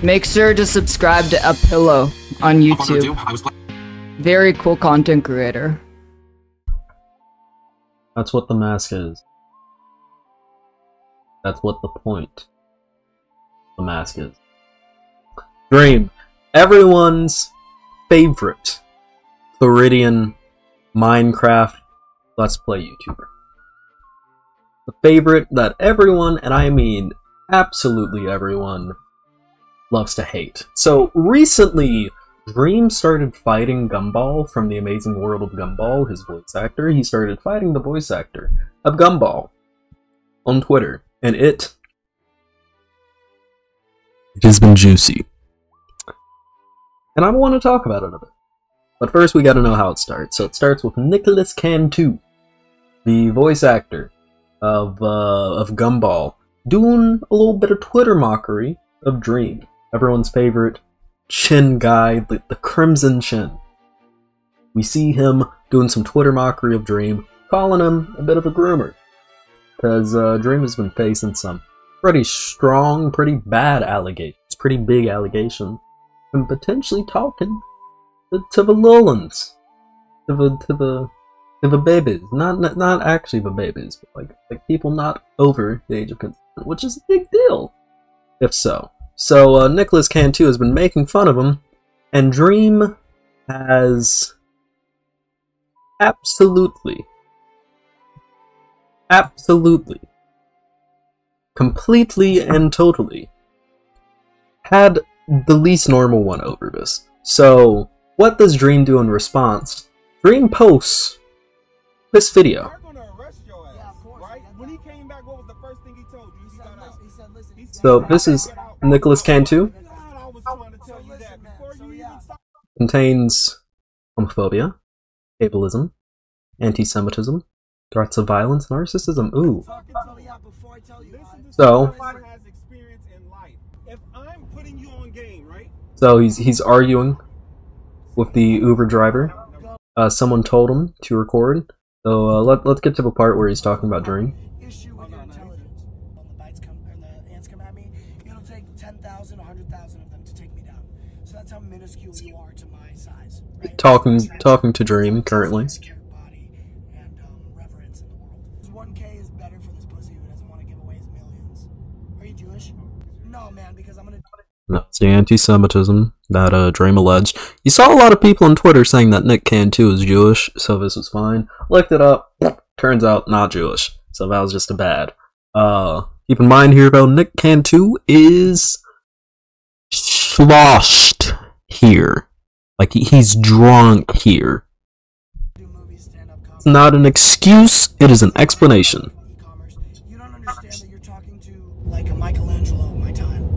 Make sure to subscribe to Apillow on YouTube. Very cool content creator. That's what the mask is. That's what the point. The mask is. Dream. Everyone's favorite Floridian Minecraft Let's Play YouTuber. The favorite that everyone, and I mean absolutely everyone, loves to hate. So recently, Dream started fighting Gumball from The Amazing World of Gumball, his voice actor. He started fighting the voice actor of Gumball on Twitter, and it has been juicy. And I want to talk about it a bit. But first we gotta know how it starts. So it starts with Nicholas Cantu, the voice actor of Gumball, doing a little bit of Twitter mockery of Dream, everyone's favorite chin guy, the Crimson Chin. We see him doing some Twitter mockery of Dream, calling him a bit of a groomer, because Dream has been facing some pretty strong, pretty bad allegations, pretty big allegations, and potentially talking to the Lolans, to the babies, not actually the babies, but like people not over the age of consent, which is a big deal, if so. So Nicholas Cantu has been making fun of him, and Dream has absolutely, completely and totally had the least normal one over this. So what does Dream do in response? Dream posts this video. So this is Nicholas Cantu. Contains homophobia, ableism, anti-Semitism, threats of violence, narcissism. Ooh. So he's arguing with the Uber driver. Someone told him to record. So let's get to the part where he's talking about Dream. Talking to Dream currently. $1K is better for this pussy who doesn't want to give away his millions. Are you Jewish? No, man, because I'm gonna. No, it's the anti-Semitism that Dream alleged. You saw a lot of people on Twitter saying that Nick Cantu is Jewish, so this was fine. Looked it up. Turns out not Jewish, so that was just a bad. Keep in mind here though, Nick Cantu is sloshed here. Like, he's drunk here. It's not an excuse, it is an explanation. You don't understand that you're talking to, like, a Michelangelo of my time.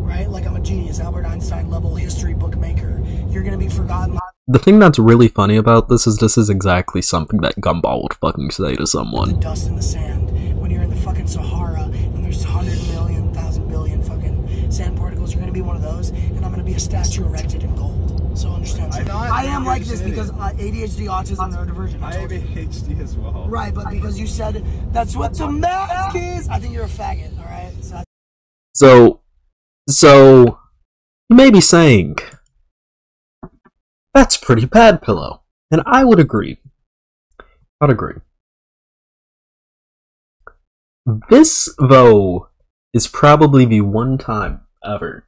Right? Like, I'm a genius, Albert Einstein level history bookmaker. You're gonna be forgotten. The thing that's really funny about this is exactly something that Gumball would fucking say to someone. The dust in the sand, when you're in the fucking Sahara, and there's 100 million, 1,000 billion fucking sand particles, you're gonna be one of those, and I'm gonna be a statue erected in gold. So understand. I am like this because ADHD, autism, neurodivergent. I have ADHD as well. Right, but because you said that's what the mask is, I think you're a faggot. All right. So you may be saying that's pretty bad, Pillow, and I would agree. I'd agree. This, though, is probably the one time ever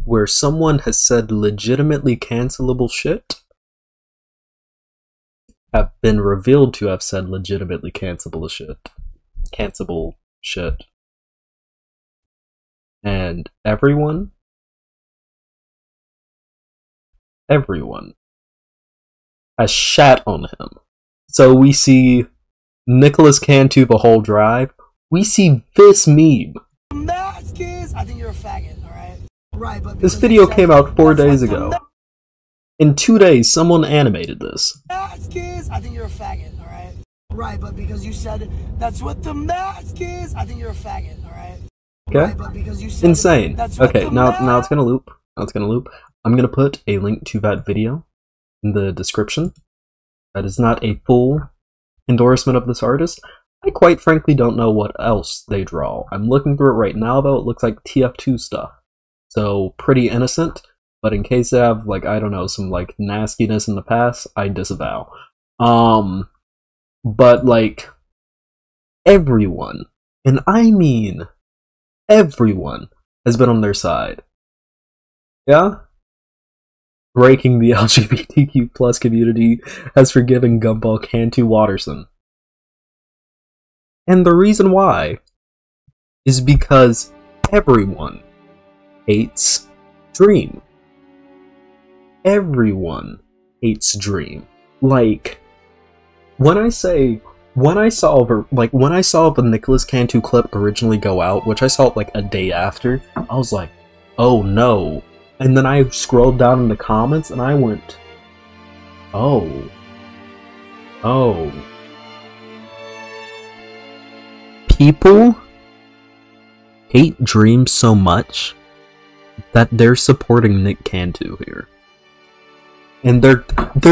where someone has said legitimately cancelable shit, have been revealed to have said legitimately cancelable shit, and everyone has shat on him. So we see Nicholas Cantu the whole drive. We see this meme. Mask is, I think you're a faggot, alright? Right, but this video came out 4 days ago. In 2 days, someone animated this. Mask is, I think you're a faggot, alright? Right, but because you said that's what the mask is, I think you're a faggot, alright? Okay? Right, but because you said insane. Okay, now it's gonna loop. I'm gonna put a link to that video in the description. That is not a full endorsement of this artist. I quite frankly don't know what else they draw. I'm looking through it right now though, it looks like TF2 stuff. so pretty innocent. But in case they have, like, I don't know, some, like, nastiness in the past, I disavow. But, like, everyone, and I mean everyone, has been on their side. Yeah? Breaking the LGBTQ plus community has forgiven Gumball Cantu Watterson. And the reason why is because everyone hates Dream. Everyone hates Dream. Like, when I saw the Nicholas Cantu clip originally go out, which I saw it like a day after, I was like, oh no. And then I scrolled down in the comments and I went, oh. People hate Dream so much that they're supporting Nick Cantu here. And they're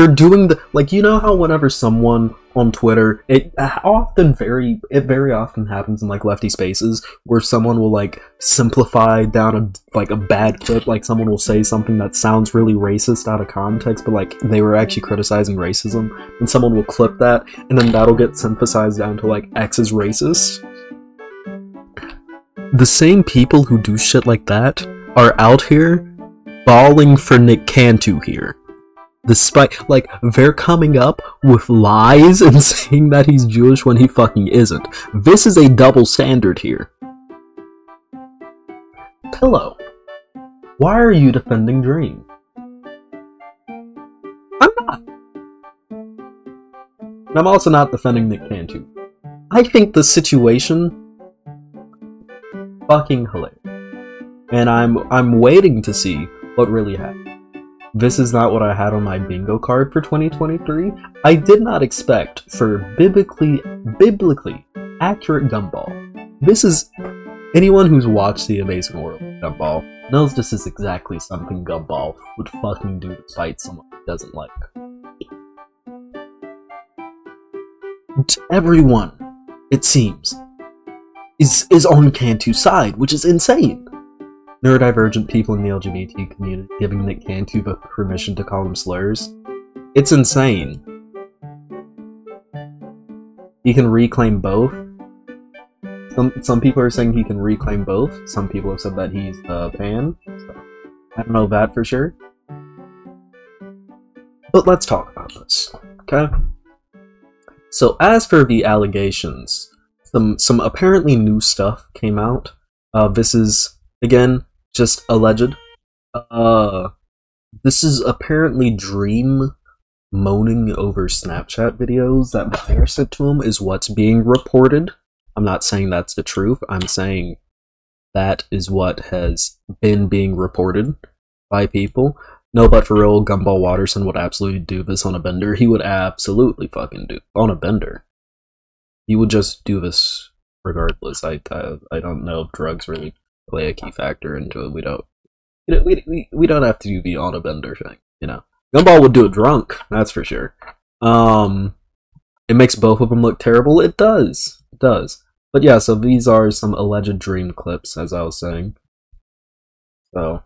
doing the, like, you know how whenever someone on Twitter, it very often happens in, like, lefty spaces where someone will, like, simplify down a bad clip, like someone will say something that sounds really racist out of context, but like they were actually criticizing racism, and someone will clip that, and then that'll get synthesized down to like X is racist. The same people who do shit like that are out here bawling for Nick Cantu here. Despite, like, they're coming up with lies and saying that he's Jewish when he fucking isn't. This is a double standard here. Pillow, why are you defending Dream? I'm not. And I'm also not defending Nick Cantu. I think the situation fucking hilarious. And I'm waiting to see what really happened. This is not what I had on my bingo card for 2023. I did not expect for biblically accurate Gumball. This is, anyone who's watched The Amazing World of Gumball knows this is exactly something Gumball would fucking do despite someone he doesn't like. Everyone, it seems, is on Cantu's side, which is insane. Neurodivergent people in the LGBT community giving Nick Cantu the permission to call him slurs. It's insane. He can reclaim both. Some people are saying he can reclaim both. Some people have said that he's a fan. So I don't know that for sure. But let's talk about this, okay? So as for the allegations, some apparently new stuff came out. This is, again, just alleged. This is apparently Dream moaning over Snapchat videos that Blair sent to him is what's being reported. I'm not saying that's the truth. I'm saying that is what has been being reported by people. No, but for real, Gumball Watterson would absolutely do this on a bender. He would absolutely fucking do on a bender. He would just do this regardless. I don't know if drugs really play a key factor into it. We don't have to do the on a bender thing, you know. Gumball would do it drunk, that's for sure. It makes both of them look terrible. It does. But yeah, so these are some alleged Dream clips, as I was saying. So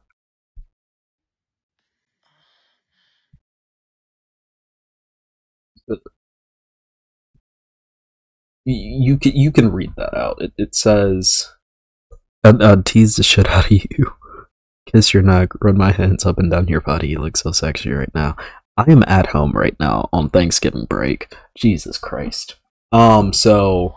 you can read that out. It says, I'd tease the shit out of you. Kiss your neck, run my hands up and down your body. You look so sexy right now. I am at home right now on Thanksgiving break. Jesus Christ. So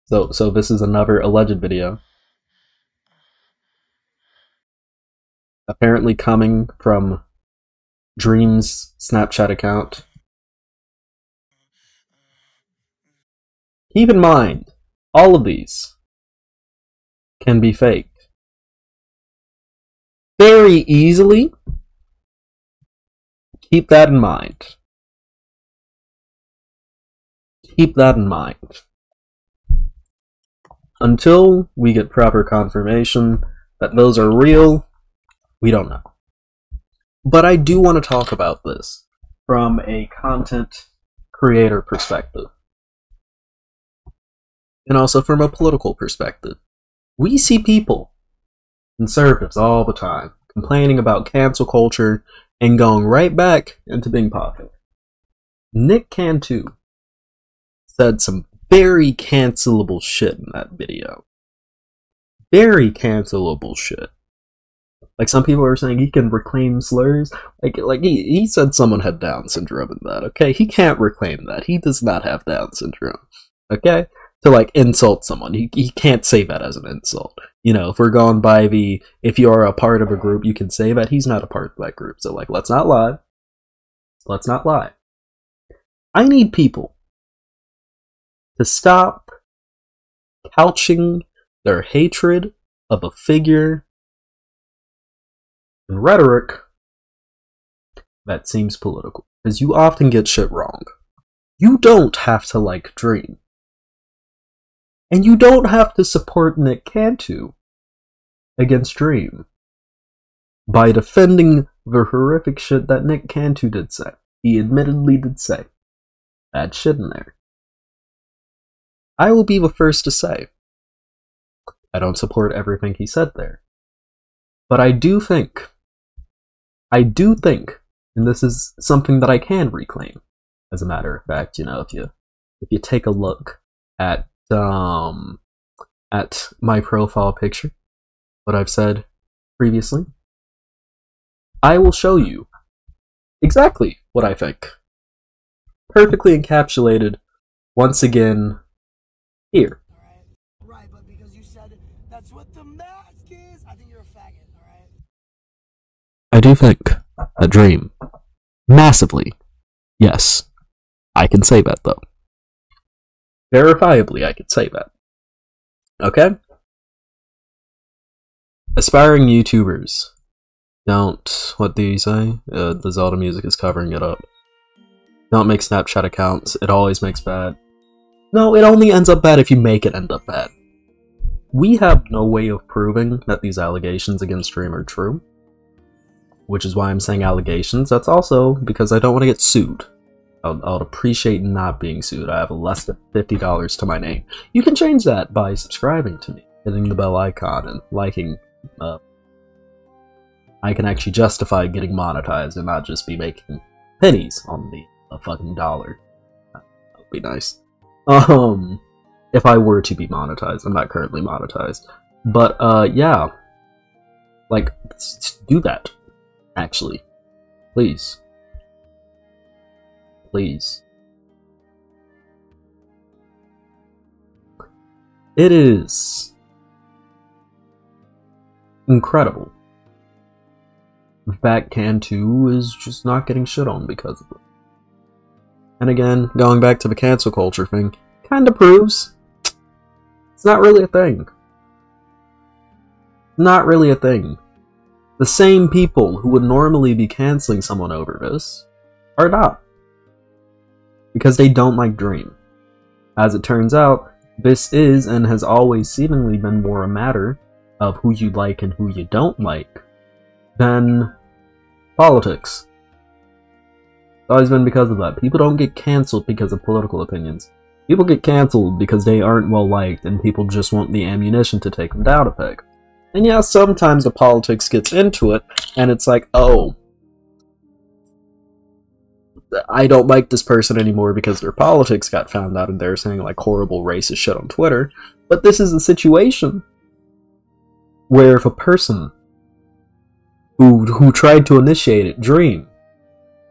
this is another alleged video. Apparently coming from Dream's Snapchat account. Keep in mind, all of these can be faked very easily. Keep that in mind. Keep that in mind. Until we get proper confirmation that those are real, we don't know. But I do want to talk about this from a content creator perspective. and also from a political perspective. We see people, conservatives all the time, complaining about cancel culture and going right back into being popular. Nick Cantu said some very cancelable shit in that video. Very cancelable shit. Like, some people are saying he can reclaim slurs. Like he said someone had Down syndrome in that, okay? He can't reclaim that. He does not have Down syndrome, okay? To, like, insult someone. He can't say that as an insult. You know, if we're going by the, if you are a part of a group, you can say that. He's not a part of that group. So, like, let's not lie. Let's not lie. I need people to stop couching their hatred of a figure in rhetoric that seems political. Because you often get shit wrong. You don't have to like Dream. And you don't have to support Nick Cantu against Dream by defending the horrific shit that Nick Cantu did say. He admittedly did say bad shit in there. I will be the first to say I don't support everything he said there. But I do think, and this is something that I can reclaim, as a matter of fact, you know, if you take a look at my profile picture, what I've said previously, I will show you exactly what I think. Perfectly encapsulated, once again, here. Right, but because you said that's what the mask is, I think you're a faggot, alright? I do think that Dream, massively, yes, I can say that though. Verifiably, I could say that. Okay? Aspiring YouTubers don't, what do you say? The Zelda music is covering it up. Don't make Snapchat accounts, it always makes bad. No, it only ends up bad if you make it end up bad. We have no way of proving that these allegations against Dream are true. Which is why I'm saying allegations. That's also because I don't want to get sued. I'll appreciate not being sued. I have less than $50 to my name. You can change that by subscribing to me, hitting the bell icon, and liking. I can actually justify getting monetized and not just be making pennies on the fucking dollar. That would be nice. If I were to be monetized. I'm not currently monetized. But, yeah. Like, do that. Actually. Please. Please. It is incredible that Cantu is just not getting shit on because of it. And again, going back to the cancel culture thing, kinda proves it's not really a thing. Not really a thing. The same people who would normally be canceling someone over this are not. Because they don't like Dream. As it turns out, this is and has always seemingly been more a matter of who you like and who you don't like than politics. It's always been because of that. People don't get cancelled because of political opinions. People get cancelled because they aren't well liked and people just want the ammunition to take them down a peg. And yeah, sometimes the politics gets into it and it's like, oh, I don't like this person anymore because their politics got found out and they're saying like horrible racist shit on Twitter. But this is a situation where if a person who tried to initiate it, Dream,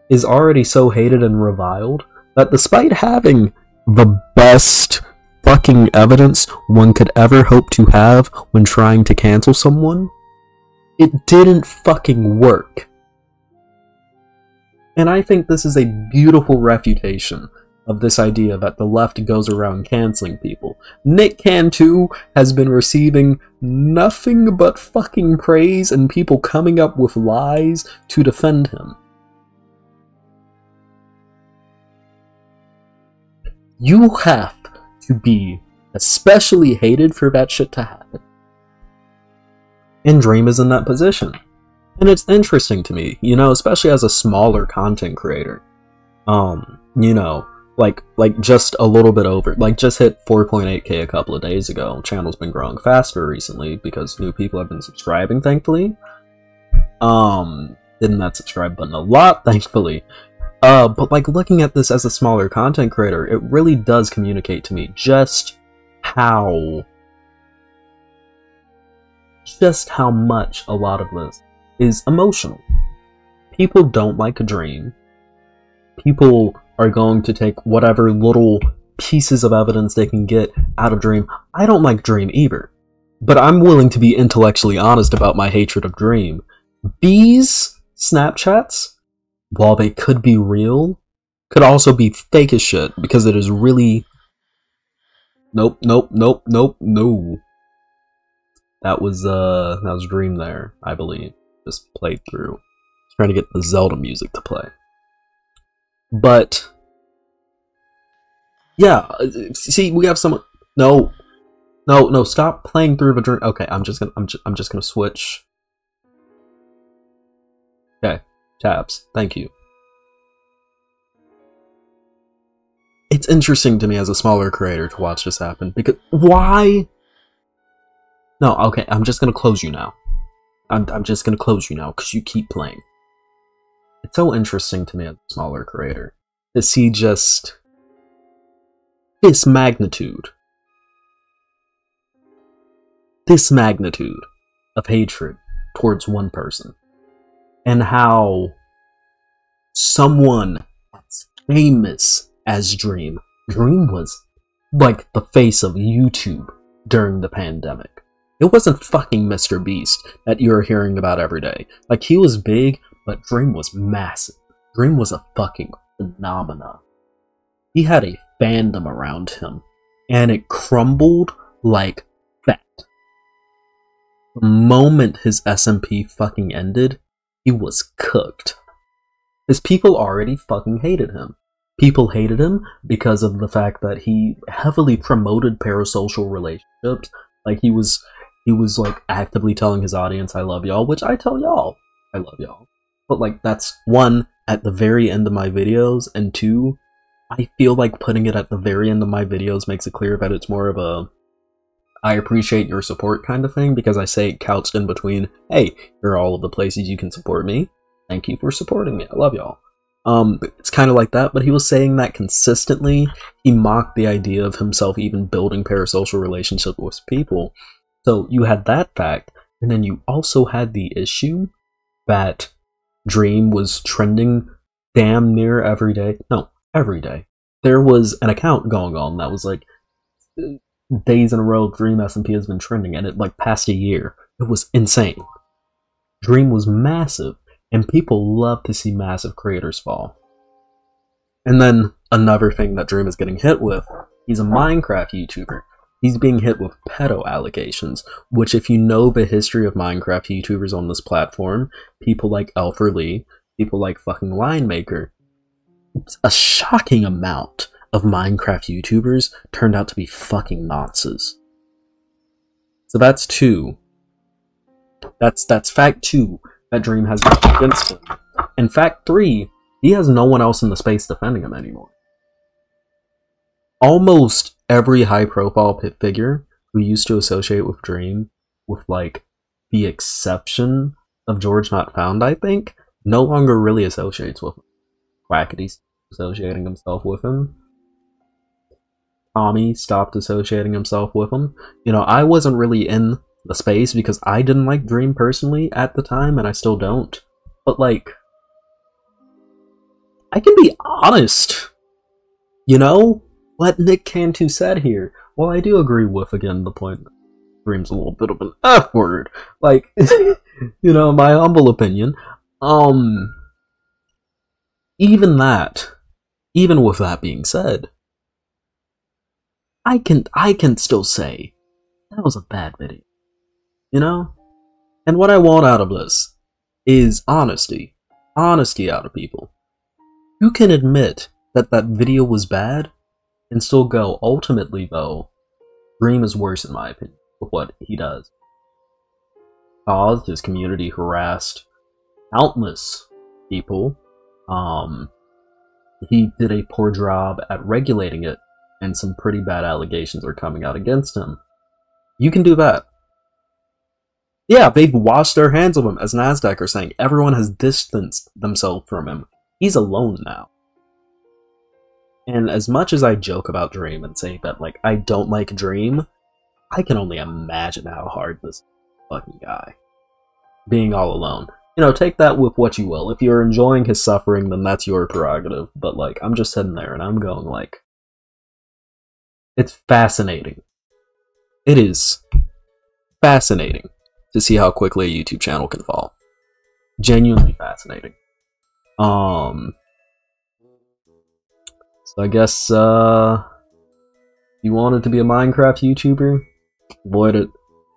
is already so hated and reviled that despite having the best fucking evidence one could ever hope to have when trying to cancel someone, it didn't fucking work. And I think this is a beautiful refutation of this idea that the left goes around canceling people. Nick Cantu has been receiving nothing but fucking praise and people coming up with lies to defend him. You have to be especially hated for that shit to happen. And Dream is in that position. And it's interesting to me, you know, especially as a smaller content creator. You know, Like just a little bit over. Like, just hit 4.8k a couple of days ago. Channel's been growing faster recently because new people have been subscribing, thankfully. Hitting that subscribe button a lot, thankfully. But like, looking at this as a smaller content creator, it really does communicate to me just how much a lot of this is emotional. People don't like a dream. People are going to take whatever little pieces of evidence they can get out of Dream. I don't like Dream either, but I'm willing to be intellectually honest about my hatred of Dream. These Snapchats, while they could be real, could also be fake as shit, because it is really... Nope. No. That was Dream there, I believe. Just played through. Trying to get the Zelda music to play. But yeah, see, we have someone. No, stop playing through the dream. Okay, I'm just gonna switch. Okay, tabs. Thank you. It's interesting to me as a smaller creator to watch this happen, because why? No, okay, I'm just gonna close you now. I'm just gonna close you now because you keep playing. It's so interesting to me as a smaller creator to see just this magnitude of hatred towards one person, and how someone as famous as Dream was like the face of YouTube during the pandemic. It wasn't fucking Mr. Beast that you're hearing about every day. Like, he was big, but Dream was massive. Dream was a fucking phenomenon. He had a fandom around him, and it crumbled like that. The moment his SMP fucking ended, he was cooked. His people already fucking hated him. People hated him because of the fact that he heavily promoted parasocial relationships. Like, he was like actively telling his audience, I love y'all, which I tell y'all, I love y'all. But like, that's one, at the very end of my videos, and two, I feel like putting it at the very end of my videos makes it clear that it's more of a I appreciate your support kind of thing, because I say it couched in between, hey, here are all of the places you can support me. Thank you for supporting me. I love y'all. It's kind of like that, but he was saying that consistently. He mocked the idea of himself even building parasocial relationships with people. So you had that fact, and then you also had the issue that Dream was trending damn near every day. No, every day. There was an account going on that was like, days in a row Dream SMP has been trending, and it like past a year. It was insane. Dream was massive, and people love to see massive creators fall. And then another thing that Dream is getting hit with, he's a Minecraft YouTuber. He's being hit with pedo allegations, which, if you know the history of Minecraft YouTubers on this platform, people like Elfer Lee, people like fucking Linemaker, a shocking amount of Minecraft YouTubers turned out to be fucking nonces. So that's two. That's fact two that Dream has against him. And fact three, he has no one else in the space defending him anymore. Almost every high-profile figure who used to associate with Dream, with like the exception of George Not Found, I think, no longer really associates with him. Quackity's associating himself with him. Tommy stopped associating himself with him. You know, I wasn't really in the space because I didn't like Dream personally at the time, and I still don't. But like, I can be honest, you know? What Nick Cantu said here, well, I do agree with, again, the point that Dream's a little bit of an F-word. Like, you know, my humble opinion. Even with that being said, I can still say that was a bad video. You know? And what I want out of this is honesty. Honesty out of people. You can admit that that video was bad, and still go, ultimately though, Dream is worse in my opinion with what he does. Caused his community, harassed countless people, he did a poor job at regulating it, and some pretty bad allegations are coming out against him. You can do that. Yeah, they've washed their hands of him, as NASDAQ are saying. Everyone has distanced themselves from him. He's alone now. And as much as I joke about Dream and say that, like, I don't like Dream, I can only imagine how hard this fucking guy being all alone. You know, take that with what you will. If you're enjoying his suffering, then that's your prerogative. But, like, I'm just sitting there and I'm going, like, it's fascinating. It is fascinating to see how quickly a YouTube channel can fall. Genuinely fascinating. So I guess, you wanted to be a Minecraft YouTuber? Avoid it.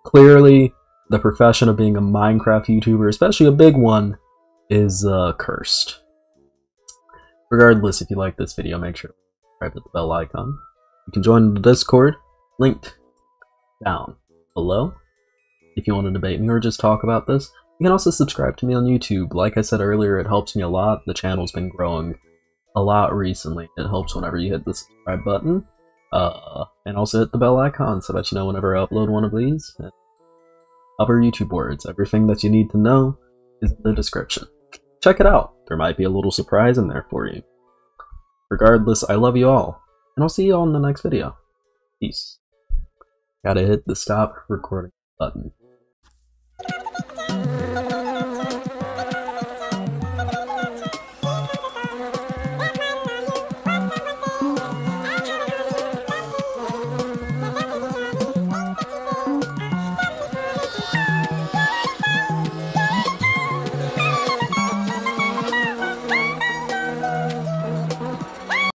Clearly, the profession of being a Minecraft YouTuber, especially a big one, is cursed. Regardless, if you like this video, make sure to subscribe to the bell icon. You can join the Discord, linked down below. If you want to debate me or just talk about this, you can also subscribe to me on YouTube. Like I said earlier, it helps me a lot. The channel's been growing a lot recently. It helps whenever you hit the subscribe button. And also hit the bell icon so that you know whenever I upload one of these. And other YouTube words. Everything that you need to know is in the description. Check it out. There might be a little surprise in there for you. Regardless, I love you all. And I'll see you all in the next video. Peace. Gotta hit the stop recording button.